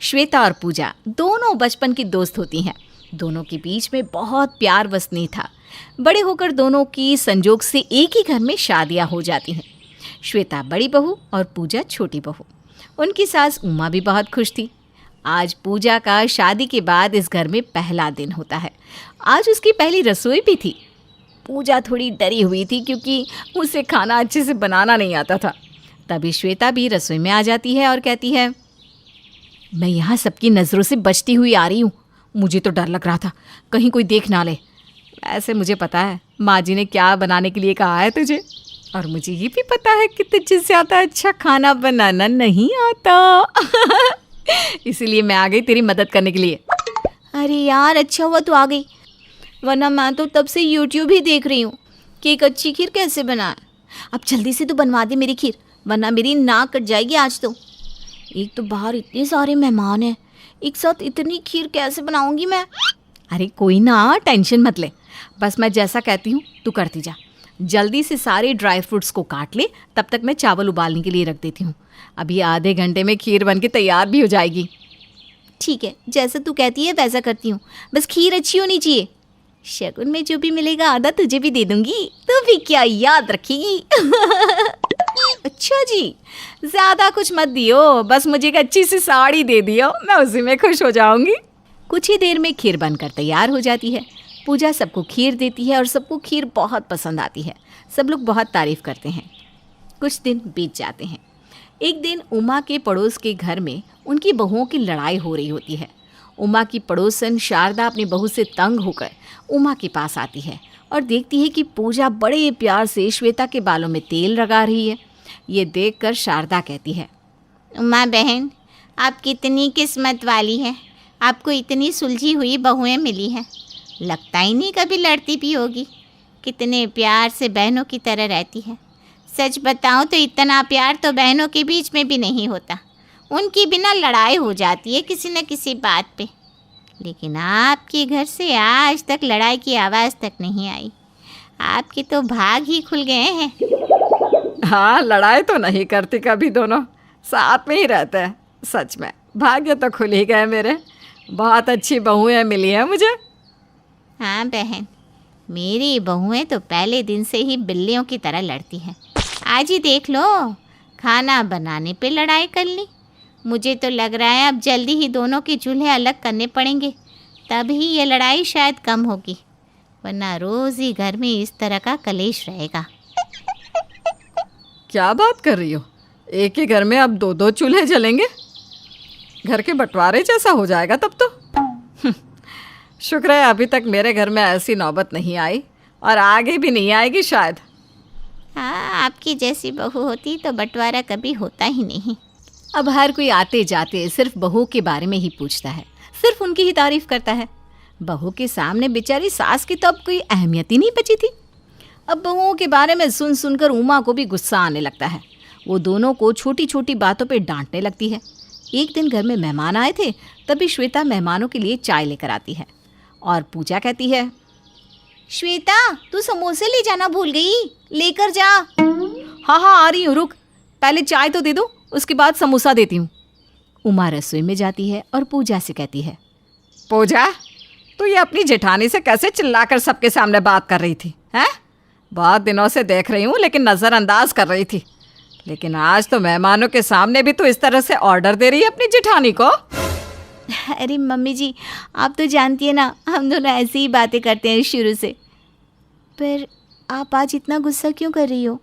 श्वेता और पूजा दोनों बचपन की दोस्त होती हैं। दोनों के बीच में बहुत प्यार व स्नेह था। बड़े होकर दोनों की संजोग से एक ही घर में शादियां हो जाती हैं। श्वेता बड़ी बहू और पूजा छोटी बहू। उनकी सास उमा भी बहुत खुश थी। आज पूजा का शादी के बाद इस घर में पहला दिन होता है। आज उसकी पहली रसोई भी थी। पूजा थोड़ी डरी हुई थी क्योंकि उसे खाना अच्छे से बनाना नहीं आता था। तभी श्वेता भी रसोई में आ जाती है और कहती है, मैं यहाँ सबकी नज़रों से बचती हुई आ रही हूँ। मुझे तो डर लग रहा था कहीं कोई देख ना ले। ऐसे मुझे पता है माँ जी ने क्या बनाने के लिए कहा है तुझे, और मुझे ये भी पता है कि तुझे ज़्यादा अच्छा खाना बनाना नहीं आता। इसीलिए मैं आ गई तेरी मदद करने के लिए। अरे यार, अच्छा हुआ तू आ गई, वरना मैं तो तब से यूट्यूब ही देख रही हूँ कि एक अच्छी खीर कैसे बनाए। अब जल्दी से तू बनवा दे मेरी खीर, वरना मेरी नाक कट जाएगी आज तो। एक तो बाहर इतने सारे मेहमान हैं, एक साथ इतनी खीर कैसे बनाऊंगी मैं। अरे कोई ना, टेंशन मत ले, बस मैं जैसा कहती हूँ तू करती जा। जल्दी से सारे ड्राई फ्रूट्स को काट ले, तब तक मैं चावल उबालने के लिए रख देती हूँ। अभी आधे घंटे में खीर बन के तैयार भी हो जाएगी। ठीक है, जैसा तू कहती है वैसा करती हूँ, बस खीर अच्छी होनी चाहिए। शगुन में जो भी मिलेगा आधा तुझे भी दे दूंगी, तू भी क्या याद रखेगी। अच्छा जी, ज़्यादा कुछ मत दियो, बस मुझे एक अच्छी सी साड़ी दे दियो, मैं उसी में खुश हो जाऊंगी। कुछ ही देर में खीर बनकर तैयार हो जाती है। पूजा सबको खीर देती है और सबको खीर बहुत पसंद आती है। सब लोग बहुत तारीफ़ करते हैं। कुछ दिन बीत जाते हैं। एक दिन उमा के पड़ोस के घर में उनकी बहुओं की लड़ाई हो रही होती है। उमा की पड़ोसन शारदा अपनी बहू से तंग होकर उमा के पास आती है और देखती है कि पूजा बड़े प्यार से श्वेता के बालों में तेल लगा रही है। ये देखकर शारदा कहती है, उमा बहन, आप कितनी किस्मत वाली हैं, आपको इतनी सुलझी हुई बहुएं मिली हैं। लगता ही नहीं कभी लड़ती भी होगी, कितने प्यार से बहनों की तरह रहती है। सच बताऊं तो इतना प्यार तो बहनों के बीच में भी नहीं होता, उनकी बिना लड़ाई हो जाती है किसी न किसी बात पे। लेकिन आपके घर से आज तक लड़ाई की आवाज़ तक नहीं आई। आपके तो भाग ही खुल गए हैं। हाँ, लड़ाई तो नहीं करती कभी, दोनों साथ में ही रहते हैं। सच में भाग्य तो खुल ही गए मेरे, बहुत अच्छी बहुएं मिली हैं मुझे। हाँ बहन, मेरी बहुएं तो पहले दिन से ही बिल्लियों की तरह लड़ती हैं। आज ही देख लो, खाना बनाने पे लड़ाई कर ली। मुझे तो लग रहा है अब जल्दी ही दोनों के चूल्हे अलग करने पड़ेंगे, तभी ये लड़ाई शायद कम होगी, वरना रोज़ ही घर में इस तरह का कलेश रहेगा। क्या बात कर रही हो, एक ही घर में अब दो दो चूल्हे जलेंगे? घर के बंटवारे जैसा हो जाएगा तब तो। शुक्र है अभी तक मेरे घर में ऐसी नौबत नहीं आई, और आगे भी नहीं आएगी शायद। हाँ, आपकी जैसी बहू होती तो बंटवारा कभी होता ही नहीं। अब हर कोई आते जाते सिर्फ बहू के बारे में ही पूछता है, सिर्फ उनकी ही तारीफ करता है। बहू के सामने बेचारी सास की तो अब कोई अहमियत ही नहीं बची थी। अब बहुओं के बारे में सुन सुनकर उमा को भी गुस्सा आने लगता है। वो दोनों को छोटी छोटी बातों पे डांटने लगती है। एक दिन घर में मेहमान आए थे, तभी श्वेता मेहमानों के लिए चाय लेकर आती है और पूजा कहती है, श्वेता तू समोसे ले जाना भूल गई, लेकर जा। हाँ हाँ आ रही हूँ, रुक, पहले चाय तो दे दो, उसके बाद समोसा देती हूँ। उमा रसोई में जाती है और पूजा से कहती है, पूजा, तू ये अपनी जेठानी से कैसे चिल्लाकर सबके सामने बात कर रही थी हैं? बहुत दिनों से देख रही हूँ लेकिन नज़रअंदाज कर रही थी, लेकिन आज तो मेहमानों के सामने भी तू इस तरह से ऑर्डर दे रही है अपनी जेठानी को। अरे मम्मी जी, आप तो जानती है ना, हम दोनों ऐसी ही बातें करते हैं शुरू से। पर आप आज इतना गुस्सा क्यों कर रही हो?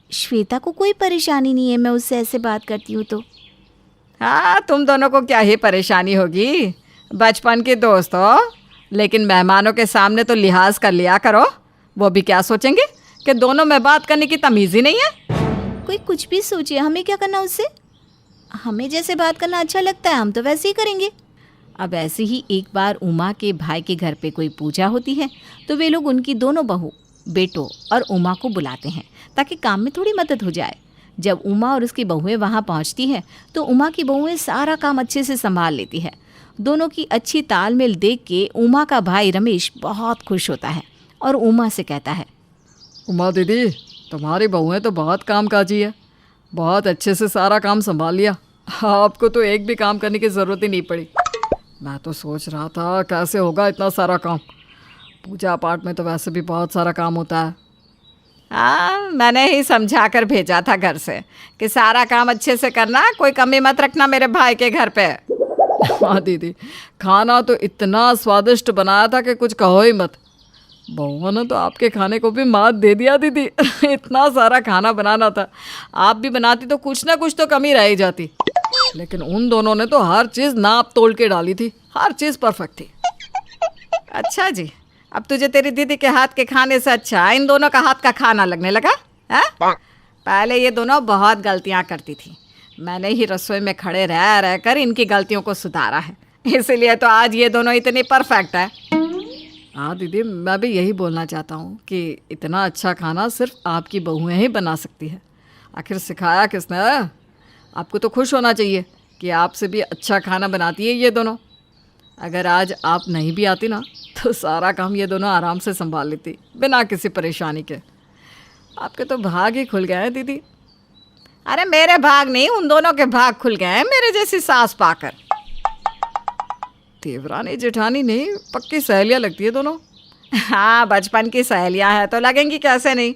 श्वेता को कोई परेशानी नहीं है, मैं उससे ऐसे बात करती हूँ तो। हाँ, तुम दोनों को क्या ही परेशानी होगी, बचपन के दोस्त हो, लेकिन मेहमानों के सामने तो लिहाज कर लिया करो। वो भी क्या सोचेंगे कि दोनों में बात करने की तमीज़ ही नहीं है। कोई कुछ भी सोचे, हमें क्या करना उससे? हमें जैसे बात करना अच्छा लगता है हम तो वैसे ही करेंगे। अब ऐसे ही एक बार उमा के भाई के घर पे कोई पूजा होती है, तो वे लोग उनकी दोनों बहू, बेटों और उमा को बुलाते हैं ताकि काम में थोड़ी मदद हो जाए। जब उमा और उसकी बहुएं वहाँ पहुँचती हैं तो उमा की बहुएं सारा काम अच्छे से संभाल लेती है। दोनों की अच्छी तालमेल देख के उमा का भाई रमेश बहुत खुश होता है और उमा से कहता है, उमा दीदी, तुम्हारी बहुएं तो बहुत कामकाजी है, बहुत अच्छे से सारा काम संभाल लिया, आपको तो एक भी काम करने की ज़रूरत ही नहीं पड़ी। मैं तो सोच रहा था कैसे होगा इतना सारा काम। पूजा पाठ में तो वैसे भी बहुत सारा काम होता है। हाँ, मैंने ही समझा कर भेजा था घर से कि सारा काम अच्छे से करना, कोई कमी मत रखना मेरे भाई के घर पे। हाँ दीदी, खाना तो इतना स्वादिष्ट बनाया था कि कुछ कहो ही मत। बहू ने तो आपके खाने को भी मात दे दिया दीदी। इतना सारा खाना बनाना था, आप भी बनाती तो कुछ ना कुछ तो कमी रह ही जाती। लेकिन उन दोनों ने तो हर चीज़ नाप तोल के डाली थी, हर चीज़ परफेक्ट थी। अच्छा जी, अब तुझे तेरी दीदी के हाथ के खाने से अच्छा इन दोनों का हाथ का खाना लगने लगा है? पहले ये दोनों बहुत गलतियां करती थी, मैंने ही रसोई में खड़े रह रह कर इनकी गलतियों को सुधारा है, इसीलिए तो आज ये दोनों इतनी परफेक्ट है। हाँ दीदी, मैं भी यही बोलना चाहता हूँ कि इतना अच्छा खाना सिर्फ आपकी बहुएं ही बना सकती है। आखिर सिखाया किसने? आपको तो खुश होना चाहिए कि आपसे भी अच्छा खाना बनाती है ये दोनों। अगर आज आप नहीं भी आती ना तो सारा काम ये दोनों आराम से संभाल लेती बिना किसी परेशानी के। आपके तो भाग ही खुल गए हैं दीदी। अरे मेरे भाग नहीं, उन दोनों के भाग खुल गए हैं मेरे जैसी सास पाकर। देवरानी जेठानी नहीं, पक्की सहेलियाँ लगती है दोनों। हाँ, बचपन की सहेलियां हैं तो लगेंगी कैसे नहीं।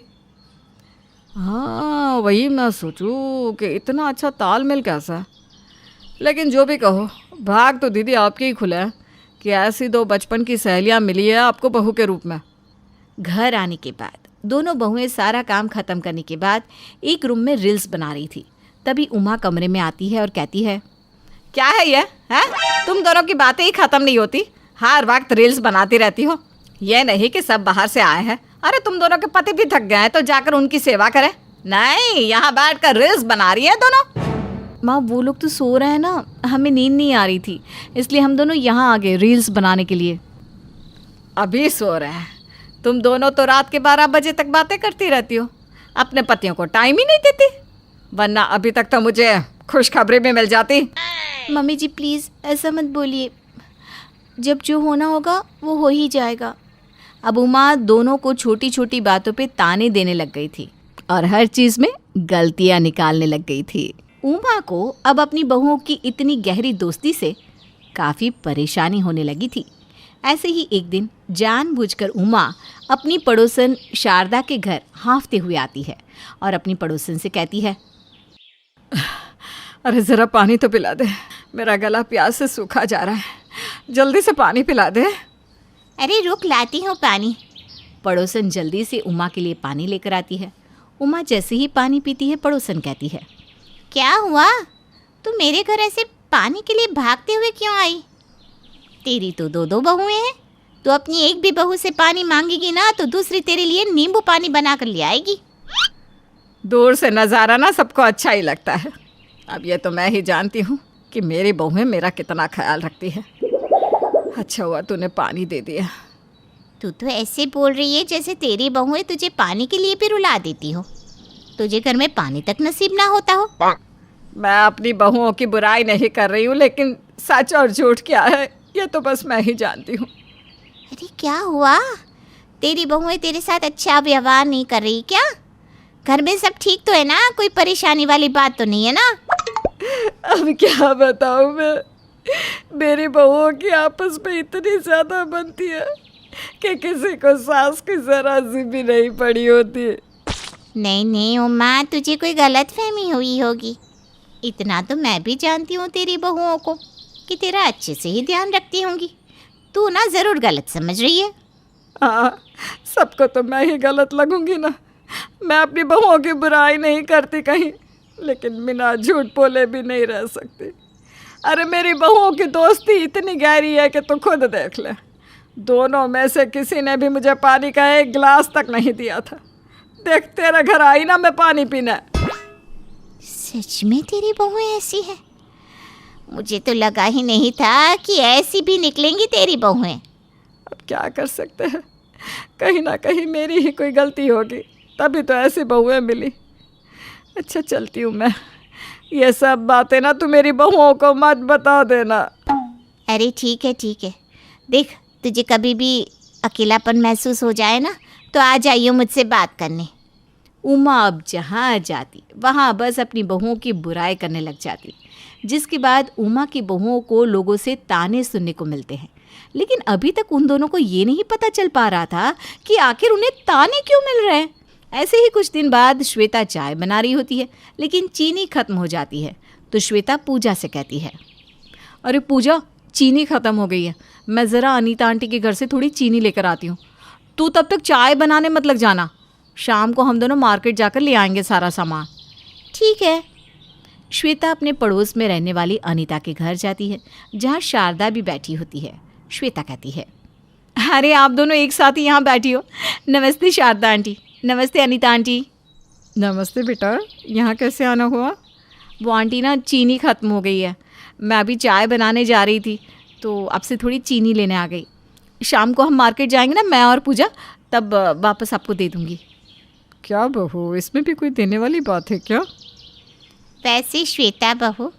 हाँ, वही मैं सोचूं कि इतना अच्छा तालमेल कैसा है। लेकिन जो भी कहो, भाग तो दीदी आपके ही खुले हैं कि ऐसी दो बचपन की सहेलियाँ मिली है आपको बहू के रूप में। घर आने के बाद दोनों बहुएं सारा काम खत्म करने के बाद एक रूम में रील्स बना रही थी। तभी उमा कमरे में आती है और कहती है, क्या है ये है? तुम दोनों की बातें ही खत्म नहीं होती, हर वक्त रील्स बनाती रहती हो। ये नहीं कि सब बाहर से आए हैं, अरे तुम दोनों के पति भी थक गए हैं तो जाकर उनकी सेवा करें। नहीं, यहाँ बैठ कर रील्स बना रही है दोनों। माँ, वो लोग तो सो रहे हैं ना, हमें नींद नहीं आ रही थी, इसलिए हम दोनों यहाँ आ गए रील्स बनाने के लिए। अभी सो रहे हैं? तुम दोनों तो रात के 12 बजे तक बातें करती रहती हो, अपने पतियों को टाइम ही नहीं देती, वरना अभी तक तो मुझे खुशखबरी भी मिल जाती। मम्मी जी प्लीज़ ऐसा मत बोलिए, जब जो होना होगा वो हो ही जाएगा। अब उमा दोनों को छोटी छोटी बातों पे ताने देने लग गई थी और हर चीज़ में गलतियाँ निकालने लग गई थी। उमा को अब अपनी बहुओं की इतनी गहरी दोस्ती से काफ़ी परेशानी होने लगी थी। ऐसे ही एक दिन जानबूझकर उमा अपनी पड़ोसन शारदा के घर हाँफते हुए आती है और अपनी पड़ोसन से कहती है, अरे ज़रा पानी तो पिला दे, मेरा गला प्यास से सूखा जा रहा है, जल्दी से पानी पिला दे। अरे रुक, लाती हूँ पानी। पड़ोसन जल्दी से उमा के लिए पानी लेकर आती है। उमा जैसे ही पानी पीती है, पड़ोसन कहती है, क्या हुआ? तू मेरे घर ऐसे पानी के लिए भागते हुए क्यों आई? तेरी तो दो बहुएं हैं, तो अपनी एक भी बहू से पानी मांगेगी ना तो दूसरी तेरे लिए नींबू पानी बना कर ले आएगी। दूर से नज़ारा ना सबको अच्छा ही लगता है, अब ये तो मैं ही जानती हूँ कि मेरी बहुएं मेरा कितना ख्याल रखती है। अच्छा हुआ तूने पानी दे दिया। तू तो ऐसे बोल रही है जैसे तेरी बहुएं तुझे पानी के लिए भी रुला देती हो, तुझे घर में पानी तक नसीब ना होता हो। मैं अपनी बहुओं की बुराई नहीं कर रही हूँ, लेकिन सच और झूठ क्या है ये तो बस मैं ही जानती हूँ। अरे क्या हुआ? तेरी बहुएं तेरे साथ अच्छा व्यवहार नहीं कर रही क्या? घर में सब ठीक तो है ना? कोई परेशानी वाली बात तो नहीं है ना? अब क्या बताऊँ मैं, मेरी बहुओं की आपस में इतनी ज़्यादा बनती है कि किसी को सास की ज़रा सी भी नहीं पड़ी होती। नहीं नहीं उमा, तुझे कोई गलत फहमी हुई होगी। इतना तो मैं भी जानती हूँ तेरी बहुओं को कि तेरा अच्छे से ही ध्यान रखती होंगी। तू ना ज़रूर गलत समझ रही है। हाँ, सबको तो मैं ही गलत लगूंगी ना। मैं अपनी बहुओं की बुराई नहीं करती कहीं, लेकिन बिना झूठ बोले भी नहीं रह सकती। अरे मेरी बहुओं की दोस्ती इतनी गहरी है कि तू खुद देख ले, दोनों में से किसी ने भी मुझे पानी का एक गिलास तक नहीं दिया था। देख तेरे घर आई ना मैं पानी पीने। सच में तेरी बहुएं ऐसी हैं? मुझे तो लगा ही नहीं था कि ऐसी भी निकलेंगी तेरी बहुएं। अब क्या कर सकते हैं, कहीं ना कहीं मेरी ही कोई गलती होगी, तभी तो ऐसी बहुएं मिली। अच्छा चलती हूँ मैं, ये सब बातें ना तू मेरी बहुओं को मत बता देना। अरे ठीक है ठीक है, देख तुझे कभी भी अकेलापन महसूस हो जाए ना तो आ जाइयो मुझसे बात करने। उमा अब जहाँ जाती वहाँ बस अपनी बहुओं की बुराई करने लग जाती। जिसके बाद उमा की बहुओं को लोगों से ताने सुनने को मिलते हैं। लेकिन अभी तक उन दोनों को ये नहीं पता चल पा रहा था कि आखिर उन्हें ताने क्यों मिल रहे हैं। ऐसे ही कुछ दिन बाद श्वेता चाय बना रही होती है, लेकिन चीनी खत्म हो जाती है। तो श्वेता पूजा से कहती है, अरे पूजा, चीनी ख़त्म हो गई है, मैं ज़रा अनीता आंटी के घर से थोड़ी चीनी लेकर आती हूँ। तू तब तक चाय बनाने मत लग जाना, शाम को हम दोनों मार्केट जाकर ले आएंगे सारा सामान। ठीक है। श्वेता अपने पड़ोस में रहने वाली अनीता के घर जाती है, जहाँ शारदा भी बैठी होती है। श्वेता कहती है, अरे आप दोनों एक साथ ही यहाँ बैठी हो। नमस्ते शारदा आंटी। नमस्ते अनीता आंटी। नमस्ते बेटा, यहाँ कैसे आना हुआ? वो आंटी ना, चीनी ख़त्म हो गई है, मैं अभी चाय बनाने जा रही थी तो आपसे थोड़ी चीनी लेने आ गई। शाम को हम मार्केट जाएंगे ना, मैं और पूजा, तब वापस आपको दे दूँगी। क्या बहू, इसमें भी कोई देने वाली बात है क्या? वैसे श्वेता बहू,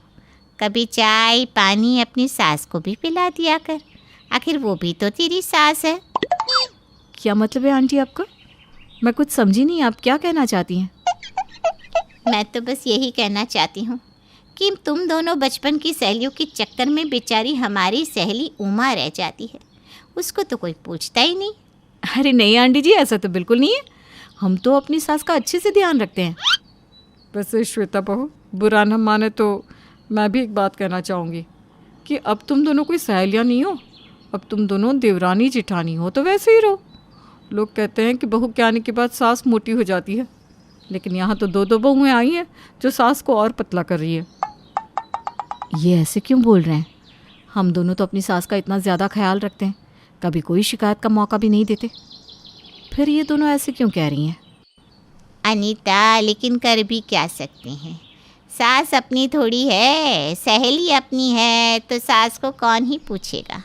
कभी चाय पानी अपनी सास को भी पिला दिया कर, आखिर वो भी तो तेरी सास है। क्या मतलब है आंटी आपका? मैं कुछ समझी नहीं, आप क्या कहना चाहती हैं? मैं तो बस यही कहना चाहती हूँ कि तुम दोनों बचपन की सहेलियों के चक्कर में बेचारी हमारी सहेली उमा रह जाती है, उसको तो कोई पूछता ही नहीं। अरे नहीं आंटी जी, ऐसा तो बिल्कुल नहीं है, हम तो अपनी सास का अच्छे से ध्यान रखते हैं। वैसे श्वेता बहू, बुरा न माने तो मैं भी एक बात कहना चाहूँगी कि अब तुम दोनों कोई सहेलियाँ नहीं हो, अब तुम दोनों देवरानी जिठानी हो, तो वैसे ही रहो। लोग कहते हैं कि बहू के आने के बाद सास मोटी हो जाती है, लेकिन यहाँ तो दो दो बहुएँ आई हैं जो सास को और पतला कर रही है। ये ऐसे क्यों बोल रहे हैं? हम दोनों तो अपनी सास का इतना ज़्यादा ख्याल रखते हैं, कभी कोई शिकायत का मौका भी नहीं देते, फिर ये दोनों ऐसे क्यों कह रही हैं? अनीता, लेकिन कर भी क्या सकते हैं, सास अपनी थोड़ी है, सहेली अपनी है, तो सास को कौन ही पूछेगा।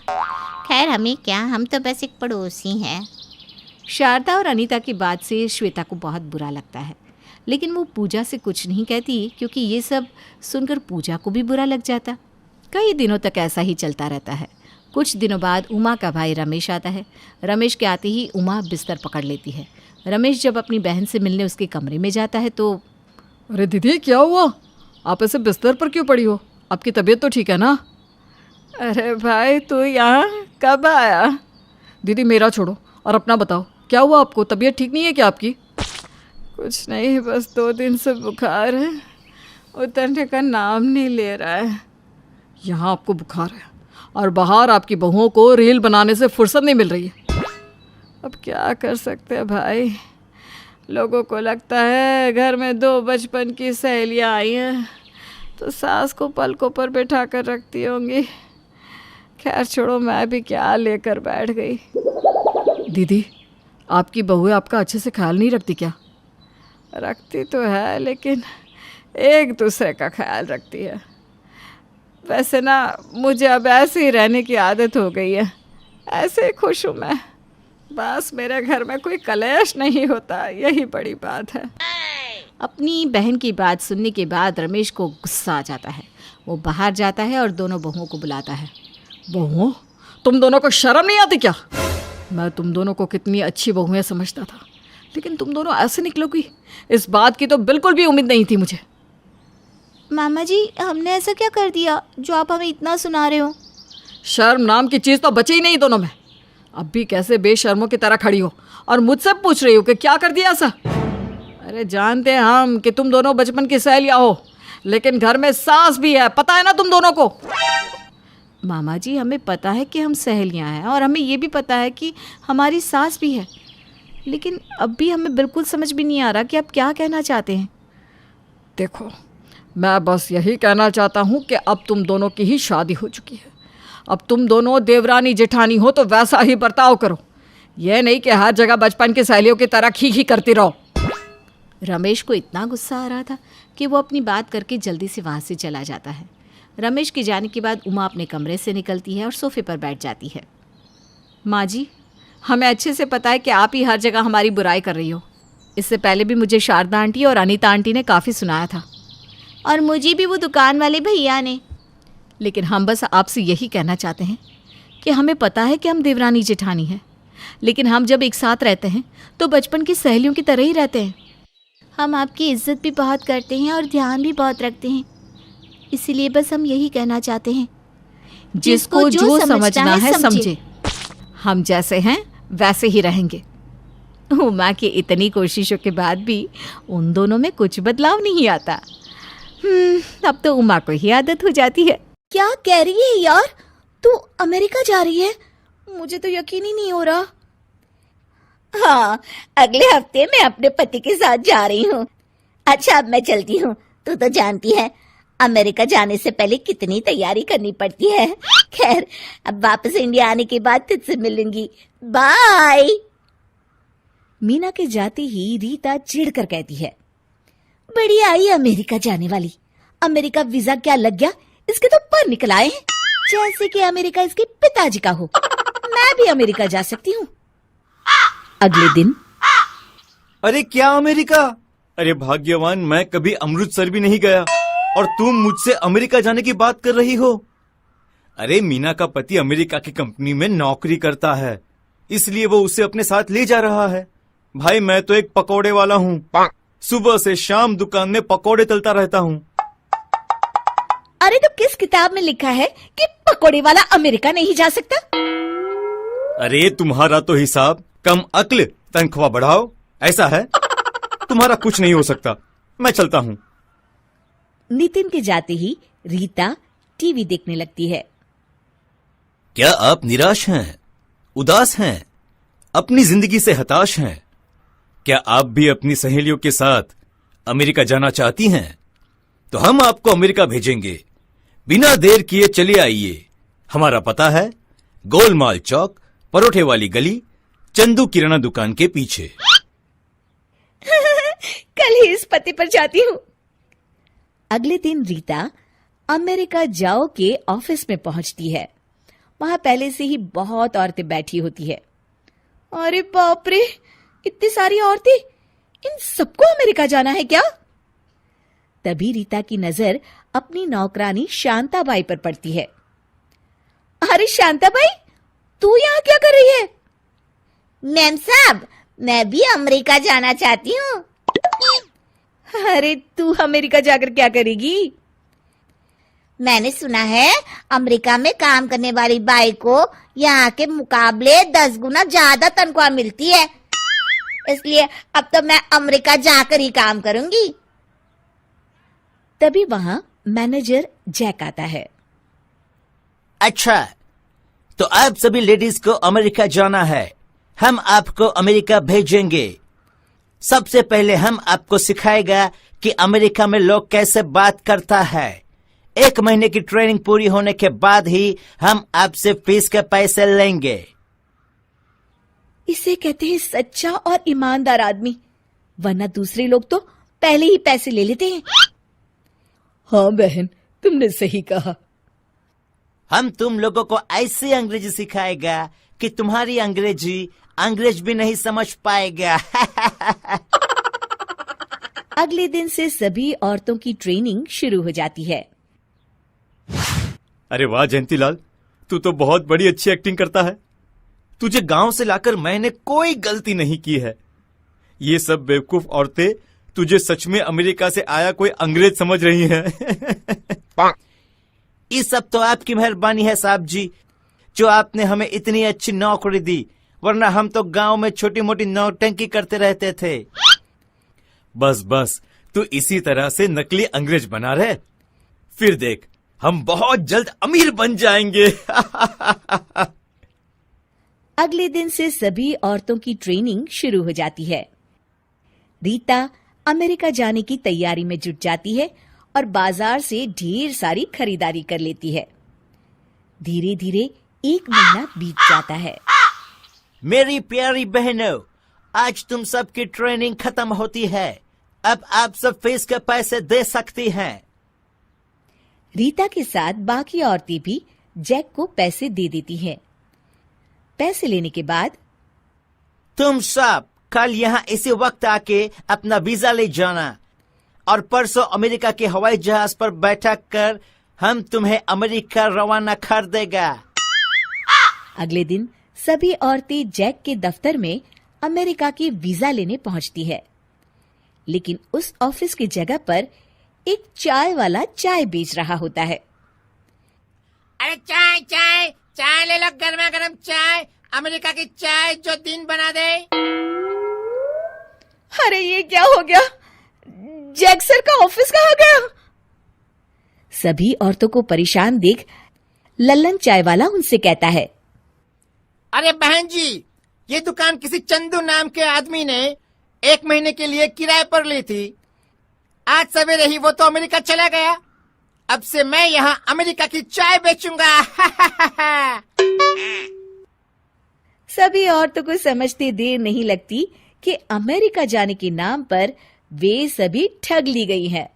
खैर हमें क्या, हम तो बस एक पड़ोसी हैं। शारदा और अनीता की बात से श्वेता को बहुत बुरा लगता है, लेकिन वो पूजा से कुछ नहीं कहती, क्योंकि ये सब सुनकर पूजा को भी बुरा लग जाता। कई दिनों तक ऐसा ही चलता रहता है। कुछ दिनों बाद उमा का भाई रमेश आता है। रमेश के आते ही उमा बिस्तर पकड़ लेती है। रमेश जब अपनी बहन से मिलने उसके कमरे में जाता है तो, अरे दीदी, क्या हुआ? आप ऐसे बिस्तर पर क्यों पड़ी हो? आपकी तबीयत तो ठीक है ना? अरे भाई, तू यहाँ कब आया? दीदी मेरा छोड़ो और अपना बताओ, क्या हुआ आपको? तबीयत ठीक नहीं है क्या आपकी? कुछ नहीं, बस 2 दिन से बुखार है, उतरने का नाम नहीं ले रहा है। यहाँ आपको बुखार है और बाहर आपकी बहुओं को रील बनाने से फुर्सत नहीं मिल रही है। अब क्या कर सकते हैं भाई, लोगों को लगता है घर में 2 बचपन की सहेलियाँ आई हैं तो सास को पलकों पर बैठा कर रखती होंगी। खैर छोड़ो, मैं भी क्या लेकर बैठ गई। दीदी, आपकी बहुएं आपका अच्छे से ख्याल नहीं रखती क्या? रखती तो है, लेकिन एक दूसरे का ख्याल रखती है। वैसे ना, मुझे अब ऐसे ही रहने की आदत हो गई है, ऐसे ही खुश हूँ मैं। बस मेरे घर में कोई कलेश नहीं होता, यही बड़ी बात है। अपनी बहन की बात सुनने के बाद रमेश को गुस्सा आ जाता है। वो बाहर जाता है और दोनों बहुओं को बुलाता है। बहुओं, तुम दोनों को शर्म नहीं आती क्या? मैं तुम दोनों को कितनी अच्छी बहुएं समझता था, लेकिन तुम दोनों ऐसे निकलोगी, इस बात की तो बिल्कुल भी उम्मीद नहीं थी मुझे। मामा जी, हमने ऐसा क्या कर दिया जो आप हमें इतना सुना रहे हो? शर्म नाम की चीज़ तो बची ही नहीं दोनों में। अब भी कैसे बेशर्मों की तरह खड़ी हो और मुझसे पूछ रही हो कि क्या कर दिया ऐसा? अरे जानते हैं हम कि तुम दोनों बचपन की सहेलियां हो, लेकिन घर में सास भी है, पता है ना तुम दोनों को? मामा जी, हमें पता है कि हम सहेलियां हैं और हमें ये भी पता है कि हमारी सास भी है, लेकिन अब भी हमें बिल्कुल समझ भी नहीं आ रहा कि आप क्या कहना चाहते हैं। देखो, मैं बस यही कहना चाहता हूँ कि अब तुम दोनों की ही शादी हो चुकी है। अब तुम दोनों देवरानी जेठानी हो तो वैसा ही बर्ताव करो, यह नहीं कि हर जगह बचपन की सहेलियों की तरह खी करती रहो। रमेश को इतना गुस्सा आ रहा था कि वो अपनी बात करके जल्दी से वहाँ से चला जाता है। रमेश के जाने के बाद उमा अपने कमरे से निकलती है और सोफे पर बैठ जाती है। माँ जी, हमें अच्छे से पता है कि आप ही हर जगह हमारी बुराई कर रही हो। इससे पहले भी मुझे शारदा आंटी और अनीता आंटी ने काफ़ी सुनाया था, और मुझे भी वो दुकान वाले भैया ने। लेकिन हम बस आपसे यही कहना चाहते हैं कि हमें पता है कि हम देवरानी जेठानी हैं, लेकिन हम जब एक साथ रहते हैं तो बचपन की सहेलियों की तरह ही रहते हैं। हम आपकी इज्जत भी बहुत करते हैं और ध्यान भी बहुत रखते हैं, इसलिए बस हम यही कहना चाहते हैं, जिसको जो समझना है समझे। हम जैसे हैं वैसे ही रहेंगे। उमा की इतनी कोशिशों के बाद भी उन दोनों में कुछ बदलाव नहीं आता। अब तो उमा को ही आदत हो जाती है। क्या कह रही है यार, तू अमेरिका जा रही है? मुझे तो यकीन ही नहीं हो रहा। हाँ, अगले हफ्ते मैं अपने पति के साथ जा रही हूँ। अच्छा, अब मैं चलती हूँ। तू तो जानती है अमेरिका जाने से पहले कितनी तैयारी करनी पड़ती है। खैर, अब वापस इंडिया आने के बाद तुझसे मिलूंगी। बाय। मीना के जाते ही रीता चिढ़कर कहती है, बड़ी आई अमेरिका जाने वाली। अमेरिका वीजा क्या लग गया, इसके तो पर निकल आए हैं, जैसे कि अमेरिका इसके पिताजी का हो। मैं भी अमेरिका जा सकती हूँ। अगले दिन। अरे क्या अमेरिका? अरे भाग्यवान, मैं कभी अमृतसर भी नहीं गया और तुम मुझसे अमेरिका जाने की बात कर रही हो। अरे मीना का पति अमेरिका की कंपनी में नौकरी करता है, इसलिए वो उसे अपने साथ ले जा रहा है। भाई, मैं तो एक पकौड़े वाला हूँ, सुबह से शाम दुकान में पकौड़े तलता रहता हूँ। अरे तो किस किताब में लिखा है कि पकौड़े वाला अमेरिका नहीं जा सकता? अरे तुम्हारा तो हिसाब कम अक्ल, तनख्वाह बढ़ाओ, ऐसा है। तुम्हारा कुछ नहीं हो सकता। मैं चलता हूँ। नितिन के जाते ही रीता टीवी देखने लगती है। क्या आप निराश हैं, उदास हैं, अपनी जिंदगी से हताश हैं? क्या आप भी अपनी सहेलियों के साथ अमेरिका जाना चाहती हैं? तो हम आपको अमेरिका भेजेंगे। बिना देर किए चले आइए। हमारा पता है गोलमाल चौक, परोठे वाली गली, चंदू किराना दुकान के पीछे। कल ही इस पते पर जाती हूँ। अगले दिन रीता अमेरिका जाओ के ऑफिस में पहुंचती है। वहां पहले से ही बहुत औरतें बैठी होती है। अरे बाप रे, इतनी सारी औरतें, इन सबको अमेरिका जाना है क्या? तभी रीता की नजर अपनी नौकरानी शांताबाई पर पड़ती है। अरे शांताबाई, तू यहाँ क्या कर रही है? मैम साहब, मैं भी अमेरिका जाना चाहती हूँ। अरे तू अमेरिका जाकर क्या करेगी? मैंने सुना है अमेरिका में काम करने वाली बाई को यहाँ के मुकाबले 10 गुना ज्यादा तनख्वाह मिलती है, इसलिए अब तो मैं अमेरिका जाकर ही काम करूंगी। तभी वहां मैनेजर जैक आता है। अच्छा, तो आप सभी लेडीज को अमेरिका जाना है। हम आपको अमेरिका भेजेंगे। सबसे पहले हम आपको सिखाएगा कि अमेरिका में लोग कैसे बात करता है। 1 महीने की ट्रेनिंग पूरी होने के बाद ही हम आपसे फीस के पैसे लेंगे। इसे कहते हैं सच्चा और ईमानदार आदमी, वरना दूसरे लोग तो पहले ही पैसे ले लेते हैं। हाँ बहन, तुमने सही कहा। हम तुम लोगों को ऐसी अंग्रेजी सिखाएगा कि तुम्हारी अंग्रेजी अंग्रेज भी नहीं समझ पाएगा। अगले दिन से सभी औरतों की ट्रेनिंग शुरू हो जाती है। अरे वाह जयंतीलाल, तू तो बहुत बड़ी अच्छी एक्टिंग करता है। तुझे गांव से लाकर मैंने कोई गलती नहीं की है। ये सब बेवकूफ औरतें तुझे सच में अमेरिका से आया कोई अंग्रेज समझ रही हैं। ये सब तो आपकी मेहरबानी है साहब जी, जो आपने हमें इतनी अच्छी नौकरी दी, वरना हम तो गांव में छोटी मोटी नौटंकी करते रहते थे। बस बस, तू इसी तरह से नकली अंग्रेज बना रहे, फिर देख हम बहुत जल्द अमीर बन जाएंगे। अगले दिन से सभी औरतों की ट्रेनिंग शुरू हो जाती है। रीता अमेरिका जाने की तैयारी में जुट जाती है और बाजार से ढेर सारी खरीदारी कर लेती है। धीरे धीरे 1 महीना बीत जाता है। मेरी प्यारी बहनों, आज तुम सबकी ट्रेनिंग खत्म होती है। अब आप सब फीस के पैसे दे सकती हैं। रीता के साथ बाकी औरतें भी जैक को पैसे दे देती हैं। पैसे लेने के बाद, तुम सब कल यहाँ इसी वक्त आके अपना वीजा ले जाना और परसों अमेरिका के हवाई जहाज पर बैठक कर हम तुम्हें अमेरिका रवाना कर देगा। अगले दिन सभी औरतें जैक के दफ्तर में अमेरिका की वीजा लेने पहुंचती है, लेकिन उस ऑफिस की जगह पर एक चाय वाला चाय बेच रहा होता है। अरे चाय चाय चाय ले लो, गर्मा गर्म चाय, अमेरिका की चाय जो दिन बना दे। अरे ये क्या हो गया? जैक सर का ऑफिस कहाँ गया? सभी औरतों को परेशान देख लल्लन चाय वाला उनसे कहता है, अरे बहन जी, ये दुकान किसी चंदू नाम के आदमी ने 1 महीने के लिए किराए पर ली थी। आज सवेरे ही वो तो अमेरिका चला गया। अब से मैं यहाँ अमेरिका की चाय बेचूंगा। सभी औरतों को समझते देर नहीं लगती कि अमेरिका जाने के नाम पर वे सभी ठग ली गई हैं।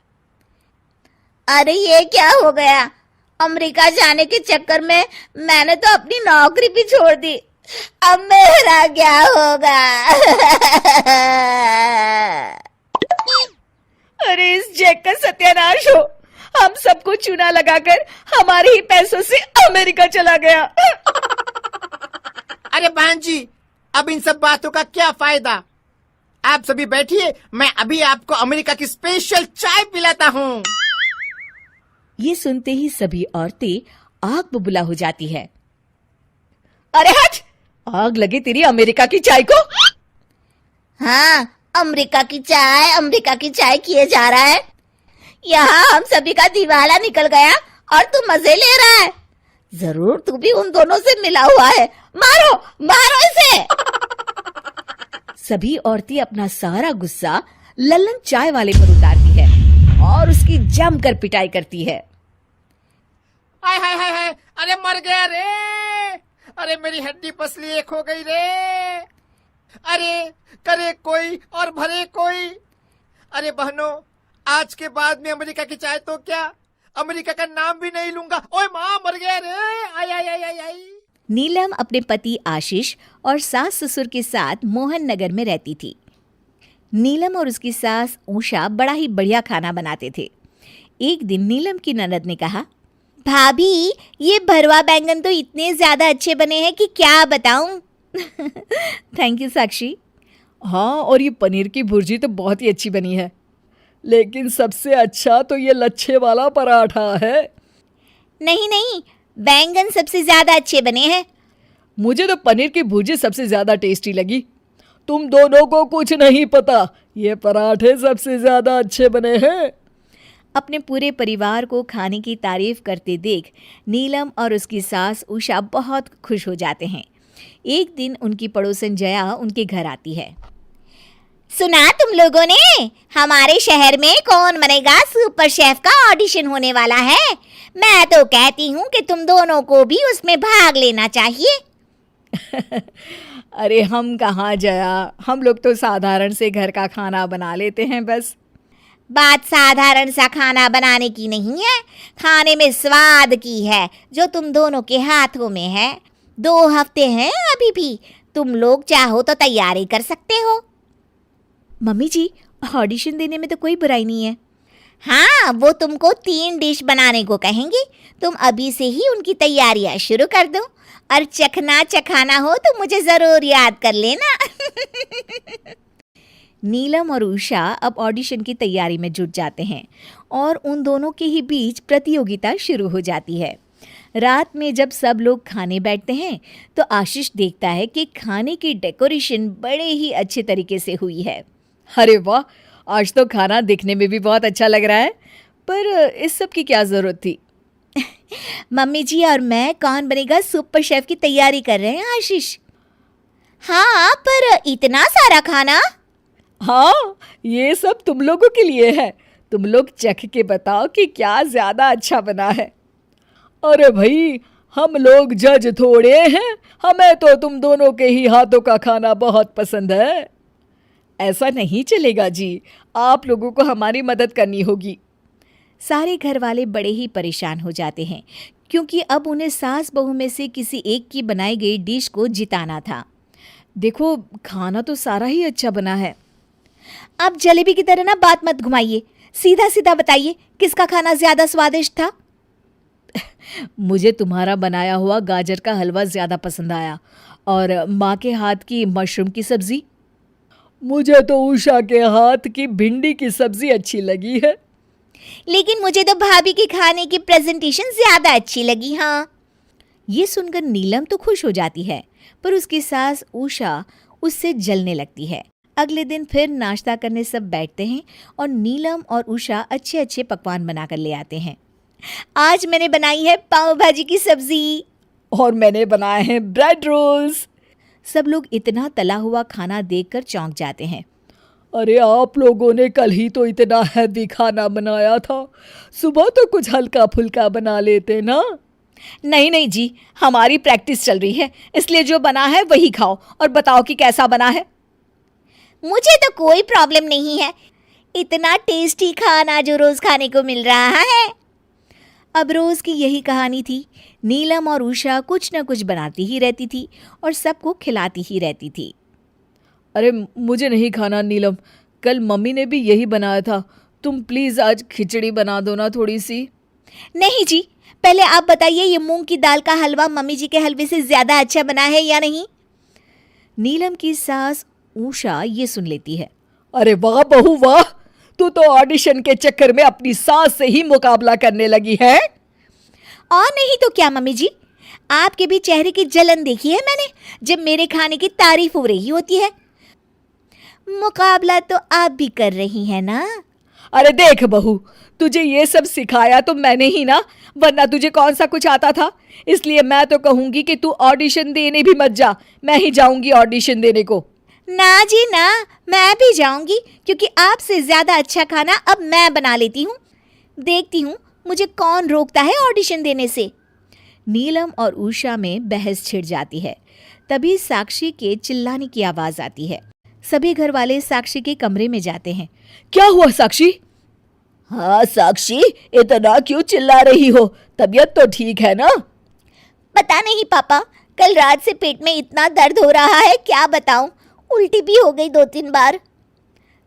अरे ये क्या हो गया? अमेरिका जाने के चक्कर में मैंने तो अपनी नौकरी भी छोड़ दी। अब मेरा क्या होगा? अरे इस जैक का सत्यानाश हो। हम सबको चूना लगाकर हमारे ही पैसों से अमेरिका चला गया। अरे बहन जी, अब इन सब बातों का क्या फायदा? आप सभी बैठिए, मैं अभी आपको अमेरिका की स्पेशल चाय पिलाता हूँ। ये सुनते ही सभी औरतें आग बबूला हो जाती है। अरे हट! आग लगे तेरी अमेरिका की चाय को। हाँ, अमेरिका की चाय किए जा रहा है। यहाँ हम सभी का दिवाला निकल गया और तू मजे ले रहा है। जरूर तू भी उन दोनों से मिला हुआ है। मारो मारो इसे। सभी औरतें अपना सारा गुस्सा लल्लन चाय वाले पर उतारती है और उसकी जमकर पिटाई करती है। हाय हाय हाय हाय, अरे मर गया रे। अरे मेरी हड्डी पसली एक हो गई रे। अरे करे कोई और भरे कोई। अरे बहनों, आज के बाद में अमेरिका की चाय तो क्या, अमेरिका का नाम भी नहीं लूंगा। ओए माँ, मर गया रे। आई आई आई आई आई। नीलम अपने पति आशीष और सास ससुर के साथ मोहन नगर में रहती थी। नीलम और उसकी सास उषा बड़ा ही बढ़िया खाना बनाते थे। एक दिन नीलम की ननद ने कहा, भाभी, ये भरवा बैंगन तो इतने ज्यादा अच्छे बने हैं कि क्या बताऊं। थैंक यू साक्षी। हाँ, और ये पनीर की भुर्जी तो बहुत ही अच्छी बनी है, लेकिन सबसे अच्छा तो ये लच्छे वाला पराठा है। नहीं नहीं, बैंगन सबसे ज्यादा अच्छे बने हैं। मुझे तो पनीर की भुर्जी सबसे ज्यादा टेस्टी लगी। तुम दोनों को कुछ नहीं पता, ये पराठे सबसे ज्यादा अच्छे बने हैं। अपने पूरे परिवार को खाने की तारीफ करते देख नीलम और उसकी सास उषा बहुत खुश हो जाते हैं। एक दिन उनकी पड़ोसन जया उनके घर आती है। सुना तुम लोगों ने, हमारे शहर में कौन बनेगा सुपर शेफ का ऑडिशन होने वाला है। मैं तो कहती हूँ कि तुम दोनों को भी उसमें भाग लेना चाहिए। अरे हम कहाँ जया, हम लोग तो साधारण से घर का खाना बना लेते हैं बस। बात साधारण सा खाना बनाने की नहीं है, खाने में स्वाद की है, जो तुम दोनों के हाथों में है। 2 हफ्ते हैं अभी भी, तुम लोग चाहो तो तैयारी कर सकते हो। मम्मी जी, ऑडिशन देने में तो कोई बुराई नहीं है। हाँ, वो तुमको 3 डिश बनाने को कहेंगे। तुम अभी से ही उनकी तैयारियां शुरू कर दो, और चखना चखाना हो तो मुझे जरूर याद कर लेना। नीलम और उषा अब ऑडिशन की तैयारी में जुट जाते हैं और उन दोनों के ही बीच प्रतियोगिता शुरू हो जाती है। रात में जब सब लोग खाने बैठते हैं तो आशीष देखता है कि खाने की डेकोरेशन बड़े ही अच्छे तरीके से हुई है। अरे वाह, आज तो खाना दिखने में भी बहुत अच्छा लग रहा है, पर इस सब की क्या ज़रूरत थी? मम्मी जी और मैं कौन बनेगा सुपर शेफ की तैयारी कर रहे हैं आशीष। हाँ, पर इतना सारा खाना? हाँ, ये सब तुम लोगों के लिए है। तुम लोग चख के बताओ कि क्या ज़्यादा अच्छा बना है। अरे भाई, हम लोग जज थोड़े हैं, हमें तो तुम दोनों के ही हाथों का खाना बहुत पसंद है। ऐसा नहीं चलेगा जी, आप लोगों को हमारी मदद करनी होगी। सारे घर वाले बड़े ही परेशान हो जाते हैं, क्योंकि अब उन्हें सास बहू में से किसी एक की बनाई गई डिश को जिताना था। देखो, खाना तो सारा ही अच्छा बना है। अब जलेबी की तरह ना बात मत घुमाइए, सीधा सीधा बताइए किसका खाना ज्यादा स्वादिष्ट था। मुझे तुम्हारा बनाया हुआ गाजर का हलवा ज़्यादा पसंद आया, और माँ के हाथ की मशरूम की सब्ज़ी। मुझे तो उषा के हाथ की भिंडी की सब्ज़ी अच्छी लगी है। लेकिन मुझे तो भाभी के खाने की प्रेजेंटेशन ज्यादा अच्छी लगी। हाँ, ये सुनकर नीलम तो खुश हो जाती है, पर उसकी सास उषा उससे जलने लगती है। अगले दिन फिर नाश्ता करने सब बैठते हैं और नीलम और उषा अच्छे अच्छे पकवान बनाकर ले आते हैं। आज मैंने बनाई है पाव भाजी की सब्जी। और मैंने बनाए हैं ब्रेड रोल्स। सब लोग इतना तला हुआ खाना देखकर चौंक जाते हैं। अरे आप लोगों ने कल ही तो इतना हैवी खाना बनाया था, सुबह तो कुछ हल्का फुल्का बना लेते ना। नहीं नहीं जी, हमारी प्रैक्टिस चल रही है, इसलिए जो बना है वही खाओ और बताओ कि कैसा बना है। मुझे तो कोई प्रॉब्लम नहीं है, इतना टेस्टी खाना जो रोज खाने को मिल रहा है। अब रोज की यही कहानी थी। नीलम और उषा कुछ न कुछ बनाती ही रहती थी और सबको खिलाती ही रहती थी। अरे मुझे नहीं खाना नीलम, कल मम्मी ने भी यही बनाया था, तुम प्लीज आज खिचड़ी बना दो ना थोड़ी सी। नहीं जी, पहले आप बताइए ये मूंग की दाल का हलवा मम्मी जी के हलवे से ज्यादा अच्छा बना है या नहीं। नीलम की सास उषा ये सुन लेती है। अरे वाह बहू वाह, तू तो ऑडिशन के चक्कर में अपनी सास से ही मुकाबला करने लगी है। और नहीं तो क्या मम्मी जी, आपके भी चेहरे की जलन देखी है मैंने जब मेरे खाने की तारीफ हो रही होती है। मुकाबला तो आप भी कर रही हैं ना। अरे देख बहू, तुझे ये सब सिखाया तो मैंने ही ना, वरना तुझे कौन सा कुछ आता था। इसलिए मैं तो कहूंगी कि तू ऑडिशन देने भी मत जा, मैं ही जाऊंगी ऑडिशन देने को। ना जी ना, मैं भी जाऊंगी, क्योंकि आपसे ज्यादा अच्छा खाना अब मैं बना लेती हूँ। देखती हूँ मुझे कौन रोकता है ऑडिशन देने से। नीलम और उषा में बहस छिड़ जाती है। तभी साक्षी के चिल्लाने की आवाज आती है। सभी घर वाले साक्षी के कमरे में जाते हैं। क्या हुआ साक्षी? हाँ साक्षी, इतना क्यों चिल्ला रही हो? तबीयत तो ठीक है ना? पता नहीं पापा, कल रात से पेट में इतना दर्द हो रहा है, क्या बताऊं, उल्टी भी हो गई 2-3 बार।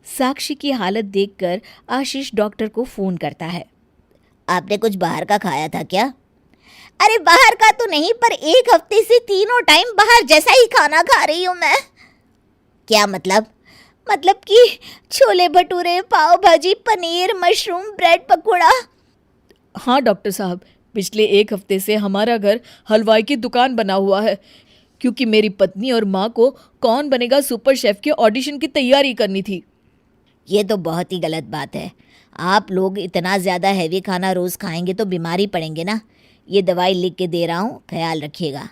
साक्षी की हालत देखकर आशीष डॉक्टर को फोन करता है। आपने कुछ बाहर का खाया था क्या? अरे बाहर का तो नहीं, पर 1 हफ्ते से 3 टाइम बाहर जैसा ही खाना खा रही हूँ मैं। क्या मतलब? मतलब कि छोले भटूरे, पाव भाजी, पनीर, मशरूम, ब्रेड पकौड़ा। हाँ डॉक्टर साहब, पिछले 1 हफ्ते से हमारा घर हलवाई की दुकान बना हुआ है, क्योंकि मेरी पत्नी और माँ को कौन बनेगा सुपर शेफ के ऑडिशन की तैयारी करनी थी। ये तो बहुत ही गलत बात है। आप लोग इतना ज़्यादा हैवी खाना रोज़ खाएंगे तो बीमारी पड़ेंगे ना। ये दवाई लिख के दे रहा हूँ, ख्याल रखिएगा।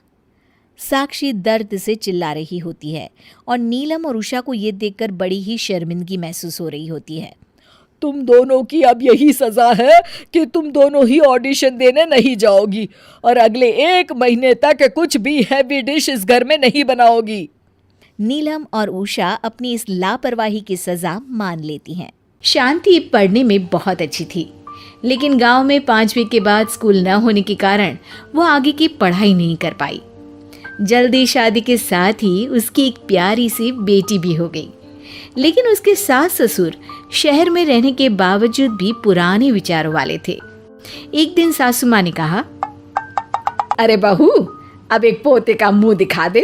साक्षी दर्द से चिल्ला रही होती है और नीलम और उषा को ये देखकर बड़ी ही शर्मिंदगी महसूस हो रही होती है। तुम दोनों की अब यही सजा है कि तुम दोनों ही ऑडिशन देने नहीं जाओगी और अगले 1 महीने तक कुछ भी हैवी डिश इस घर में नहीं बनाओगी। नीलम और उषा अपनी इस लापरवाही की सजा मान लेती हैं। शांति पढ़ने में बहुत अच्छी थी, लेकिन गांव में 5वीं के बाद स्कूल न होने के कारण वो आगे की पढ़ाई नहीं कर पाई। जल्दी शादी के साथ ही उसकी एक प्यारी सी बेटी भी हो गई, लेकिन उसके सास ससुर शहर में रहने के बावजूद भी पुराने विचारों वाले थे। एक दिन सासू माँ ने कहा, अरे बहू, अब एक पोते का मुंह दिखा दे।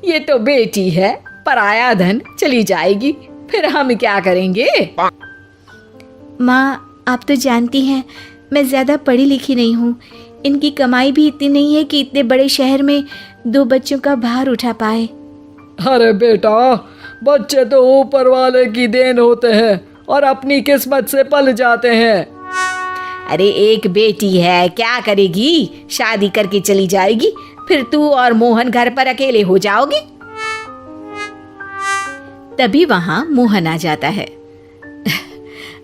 ये तो बेटी है, पराया धन चली जाएगी, फिर हम क्या करेंगे? माँ, आप तो जानती हैं मैं ज़्यादा पढ़ी लिखी नहीं हूँ। इनकी कमाई भी इतनी नहीं है कि इतने बड़े शहर में 2 बच्चों का भार उठा पाए। अरे बेटा, बच्चे तो ऊपर वाले की देन होते हैं और अपनी किस्मत से पल जाते हैं। अरे एक बेटी है, क्या करेगी? शादी करके चली जाएगी, फिर तू और मोहन घर पर अकेले हो जाओगे। तभी वहां मोहन आ जाता है।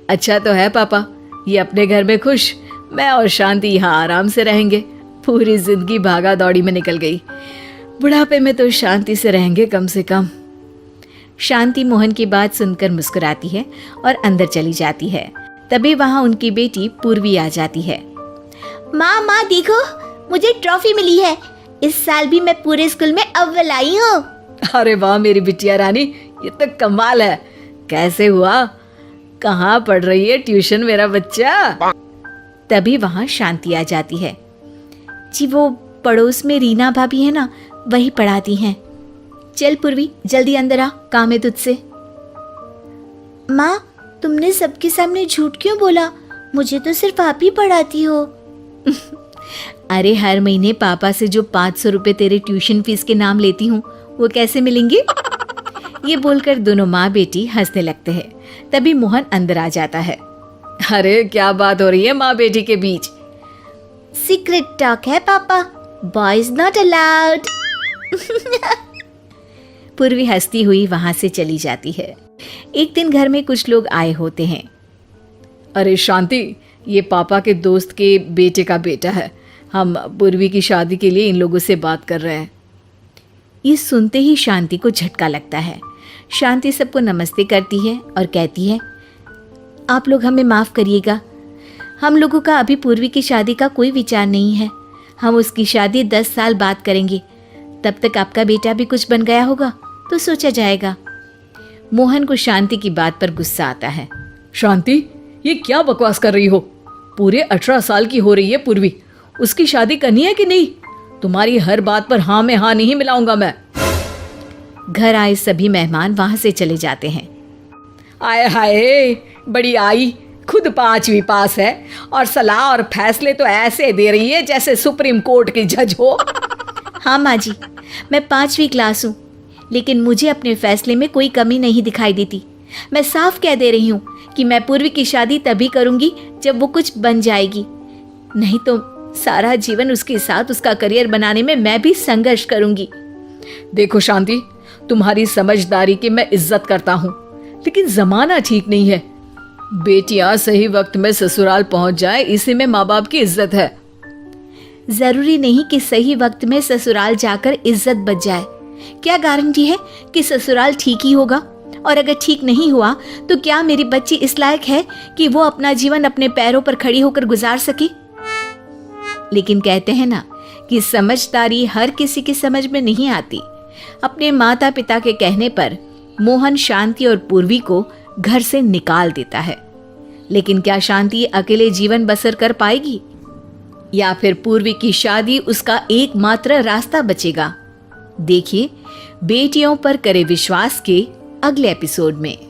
अच्छा तो है पापा, ये अपने घर में खुश, मैं और शांति यहाँ आराम से रहेंगे। पूरी जिंदगी भागा दौड़ी में निकल गई, बुढ़ापे में तो शांति से रहेंगे कम से कम। शांति मोहन की बात सुनकर मुस्कुराती है और अंदर चली जाती है। तभी वहां उनकी बेटी पूर्वी आ जाती है। माँ देखो, मुझे ट्रॉफी मिली है। इस साल भी मैं पूरे स्कूल में अव्वल आई हूँ। अरे वाह मेरी बिटिया रानी, ये तो कमाल है। कैसे हुआ? कहाँ पढ़ रही है ट्यूशन मेरा बच्चा? तभी वहां शांति आ जाती है। जी वो पड़ोस में रीना भाभी है ना, वही पढ़ाती हैं। चल पूर्वी, जल्दी अंदर आ, काम है तुझसे। माँ, तुमने सबके सामने झूठ क्यों बोला? मुझे तो सिर्फ आप ही पढ़ाती हो। अरे हर महीने पापा से जो 500 रुपए तेरे ट्यूशन फीस के नाम लेती हूँ वो कैसे मिलेंगे? ये बोलकर दोनों माँ बेटी हंसने लगते हैं। तभी मोहन अंदर आ जाता है। अरे क्या बात हो रही है माँ बेटी के बीच? सीक्रेट टॉक है पापा, बॉयज नॉट अलाउड। पूर्वी हंसती हुई वहां से चली जाती है। एक दिन घर में कुछ लोग आए होते हैं। अरे शांति, ये पापा के दोस्त के बेटे का बेटा है। हम पूर्वी की शादी के लिए इन लोगों से बात कर रहे हैं। ये सुनते ही शांति को झटका लगता है। शांति सबको नमस्ते करती है और कहती है, आप लोग हमें माफ़ करिएगा, हम लोगों का अभी पूर्वी की शादी का कोई विचार नहीं है। हम उसकी शादी 10 साल बाद करेंगे। तब तक आपका बेटा भी कुछ बन गया होगा तो सोचा जाएगा। मोहन को शांति की बात पर गुस्सा आता है। शांति, ये क्या बकवास कर रही हो? पूरे 18 साल की हो रही है पूर्वी, उसकी शादी करनी है कि नहीं? तुम्हारी हर बात पर हाँ में हाँ नहीं मिलाऊंगा मैं। घर आए सभी मेहमान वहां से चले जाते हैं। आए हाय, बड़ी आई, खुद 5वीं पास है और सलाह और फैसले तो ऐसे दे रही है जैसे सुप्रीम कोर्ट की जज हो। हाँ माँ जी, मैं 5वीं क्लास हूँ, लेकिन मुझे अपने फैसले में कोई कमी नहीं दिखाई देती। मैं साफ कह दे रही हूँ कि मैं पूर्वी की शादी तभी करूँगी जब वो कुछ बन जाएगी, नहीं तो सारा जीवन उसके साथ उसका करियर बनाने में मैं भी संघर्ष करूँगी। देखो शांति, तुम्हारी समझदारी की मैं इज्जत करता हूँ, लेकिन जमाना ठीक नहीं है। बेटियां सही वक्त में ससुराल पहुंच जाए, इसी में माँ बाप की इज्जत है। जरूरी नहीं कि सही वक्त में ससुराल जाकर इज्जत बच जाए। क्या गारंटी है कि ससुराल ठीक ही होगा? और अगर ठीक नहीं हुआ तो क्या मेरी बच्ची इस लायक है कि वो अपना जीवन अपने पैरों पर खड़ी होकर गुजार सके? लेकिन कहते हैं ना कि समझदारी हर किसी की समझ में नहीं आती। अपने माता पिता के कहने पर मोहन शांति और पूर्वी को घर से निकाल देता है। लेकिन क्या शांति अकेले जीवन बसर कर पाएगी, या फिर पूर्वी की शादी उसका एकमात्र रास्ता बचेगा? देखिए बेटियों पर करे विश्वास के अगले एपिसोड में।